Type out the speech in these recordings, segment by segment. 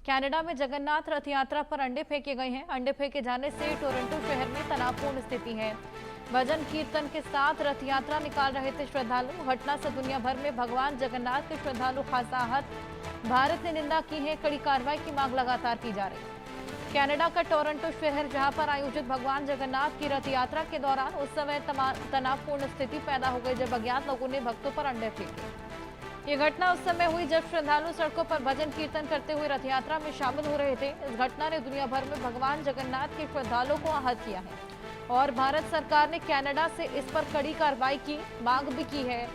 Canada में जगन्नाथ रथ यात्रा पर अंडे फेंके गए हैं। अंडे फेंके जाने से टोरंटो शहर में तनावपूर्ण स्थिति है। भजन कीर्तन के साथ रथ यात्रा निकाल रहे थे श्रद्धालु। घटना से दुनिया भर में भगवान जगन्नाथ के श्रद्धालु खासा आहत। भारत ने निंदा की है। कड़ी कार्रवाई की मांग लगातार की जा रही है। कनाडा का टोरंटो शहर, जहां पर आयोजित भगवान जगन्नाथ की रथ यात्रा के दौरान उस समय तनावपूर्ण स्थिति पैदा हो गई जब अज्ञात लोगों ने भक्तों पर अंडे फेंके। ये घटना उस समय हुई जब श्रद्धालु सड़कों पर भजन कीर्तन करते हुए रथ यात्रा में शामिल हो रहे थे। इस घटना ने दुनिया भर में भगवान जगन्नाथ के श्रद्धालुओं को आहत किया है और भारत सरकार ने कनाडा से इस पर कड़ी कार्रवाई की मांग भी की है।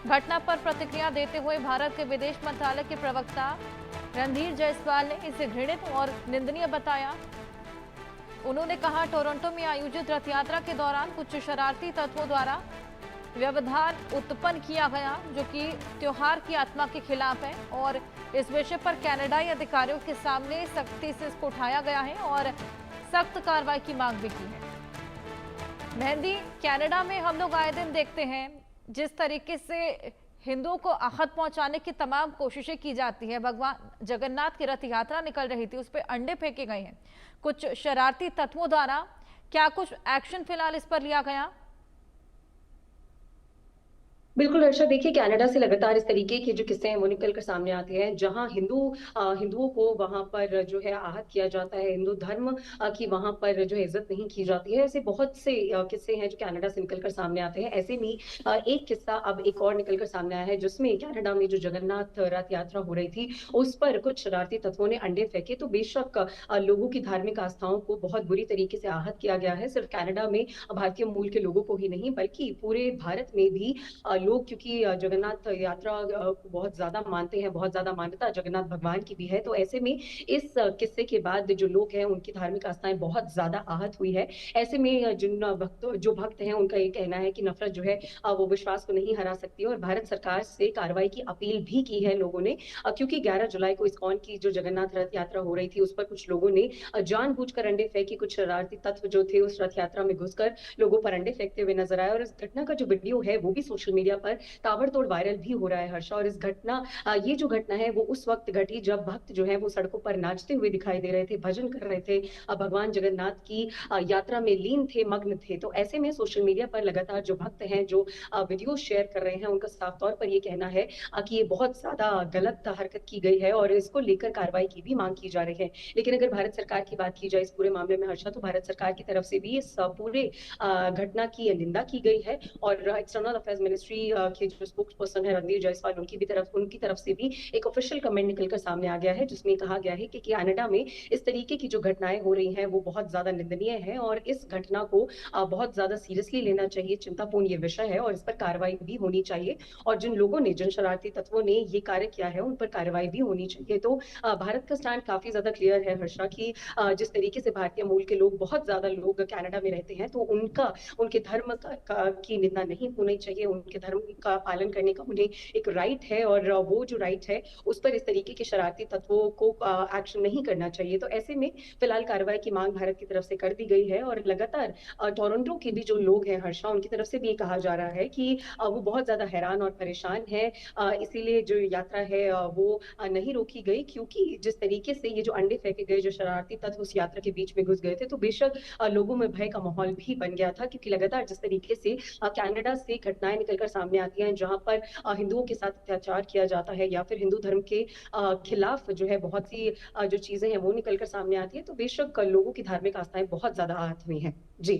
घटना पर प्रतिक्रिया देते हुए भारत के विदेश मंत्रालय के प्रवक्ता रणधीर जायसवाल ने इसे घृणित और निंदनीय बताया। उन्होंने कहा, टोरंटो में आयोजित रथ यात्रा के दौरान कुछ शरारती तत्वों द्वारा व्यवधान उत्पन्न किया गया जो कि त्योहार की आत्मा के खिलाफ है और इस विषय पर कनाडाई अधिकारियों के सामने सख्ती से इसको उठाया गया है और सख्त कार्रवाई की मांग भी की है। मेहंदी, कनाडा में हम लोग आए दिन देखते हैं जिस तरीके से हिंदुओं को आहत पहुंचाने की तमाम कोशिशें की जाती है। भगवान जगन्नाथ की रथ यात्रा निकल रही थी, उस पर अंडे फेंके गए हैं कुछ शरारती तत्वों द्वारा। क्या कुछ एक्शन फिलहाल इस पर लिया गया? बिल्कुल हर्षा, देखिए कनाडा से लगातार इस तरीके के जो किस्से हैं वो निकल कर सामने आते हैं, जहां हिंदुओं को वहां पर जो है आहत किया जाता है, हिंदू धर्म की वहां पर जो है इज्जत नहीं की जाती है। ऐसे बहुत से किस्से हैं जो कनाडा से निकल कर सामने आते हैं। ऐसे में एक किस्सा अब एक और निकल कर सामने आया है जिसमें कनाडा में जो जगन्नाथ रथ यात्रा हो रही थी उस पर कुछ शरारती तत्वों ने अंडे फेंके। तो बेशक लोगों की धार्मिक आस्थाओं को बहुत बुरी तरीके से आहत किया गया है। सिर्फ कनाडा में भारतीय मूल के लोगों को ही नहीं बल्कि पूरे भारत में भी लोग, क्योंकि जगन्नाथ यात्रा को बहुत ज्यादा मानते हैं, बहुत ज्यादा मान्यता जगन्नाथ भगवान की भी है। तो ऐसे में इस किस्से के बाद जो लोग हैं उनकी धार्मिक आस्थाएं बहुत ज्यादा आहत हुई है। ऐसे में जो भक्त हैं उनका ये कहना है कि नफरत जो है वो विश्वास को नहीं हरा सकती और भारत सरकार से कार्रवाई की अपील भी की है लोगों ने। क्योंकि 11 जुलाई को इस्कॉन की जो जगन्नाथ रथ यात्रा हो रही थी उस पर कुछ लोगों ने जानबूझकर अंडे फेंके। कुछ शरारती तत्व जो थे उस रथ यात्रा में घुसकर लोगों पर अंडे फेंकते हुए नजर आए और इस घटना का जो वीडियो है वो भी सोशल मीडिया पर ताबड़तोड़ वायरल भी हो रहा है हर्षा। और ये जो घटना है वो उस वक्त घटी जब भक्त जो है वो सड़कों पर नाचते हुए दिखाई दे रहे थे, भजन कर रहे थे, भगवान जगन्नाथ की यात्रा में लीन थे, मग्न थे। तो ऐसे में सोशल मीडिया पर लगातार जो भक्त हैं जो वीडियो शेयर कर रहे हैं उनका साफ तौर पर ये कहना है कि ये बहुत ज्यादा गलत हरकत की गई है और इसको लेकर कार्रवाई की भी मांग की जा रही है। लेकिन अगर भारत सरकार की बात की जाए इस पूरे मामले में हर्षा, तो भारत सरकार की तरफ से भी इस पूरे घटना की निंदा की गई है और एक्सटर्नल अफेयर्स मिनिस्ट्री के जो स्पोक्स पर्सन है रणधीर जायसवाल, उनकी तरफ से भी एक ऑफिशियल कमेंट निकलकर सामने आ गया है जिसमें कहा गया है कि कनाडा में इस तरीके की जो घटनाएं हो रही हैं वो बहुत ज्यादा निंदनीय है और इस घटना को बहुत ज्यादा सीरियसली लेना चाहिए। चिंतापूर्ण ये विषय है और इस पर कार्रवाई भी होनी चाहिए और जिन लोगों ने, जिन शरारती तत्वों ने ये कार्य किया है उन पर कार्रवाई भी होनी चाहिए। तो भारत का स्टैंड काफी ज्यादा क्लियर है हर्षा की जिस तरीके से भारतीय मूल के लोग, बहुत ज्यादा लोग कनाडा में रहते हैं, तो उनके धर्म की निंदा नहीं होनी चाहिए। उनके धर्म का पालन करने का उन्हें एक राइट है और वो जो राइट है उस पर इस तरीके के शरारती तत्वों को एक्शन नहीं करना चाहिए। तो ऐसे में फिलहाल कार्रवाई की मांग भारत की तरफ से कर दी गई है और लगातार टोरंटो के भी जो लोग हैं हर्षा, उनकी तरफ से भी ये कहा जा रहा है कि वो बहुत ज्यादा हैरान और परेशान है। इसीलिए जो यात्रा है वो नहीं रोकी गई, क्योंकि जिस तरीके से ये जो अंडे फेंके गए, जो शरारती तत्व उस यात्रा के बीच में घुस गए थे, तो बेशक लोगों में भय का माहौल भी बन गया था। क्योंकि लगातार जिस तरीके से कनाडा से घटनाएं निकलकर सामने आती हैं जहां पर हिंदुओं के साथ अत्याचार किया जाता है या फिर हिंदू धर्म के खिलाफ जो है बहुत सी जो चीजें हैं वो निकलकर सामने आती है, तो बेशक लोगों की धार्मिक आस्थाएं बहुत ज्यादा आहत हुई हैं। जी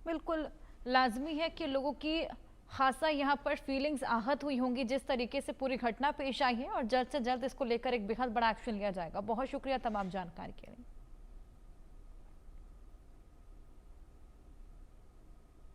बिल्कुल लाजमी है कि लोगों की खासा यहाँ पर फीलिंग्स आहत हुई होंगी जिस तरीके से पूरी घटना पेश आई है और जल्द से जल्द इसको लेकर एक बेहद बड़ा एक्शन लिया जाएगा। बहुत शुक्रिया तमाम जानकारी के लिए।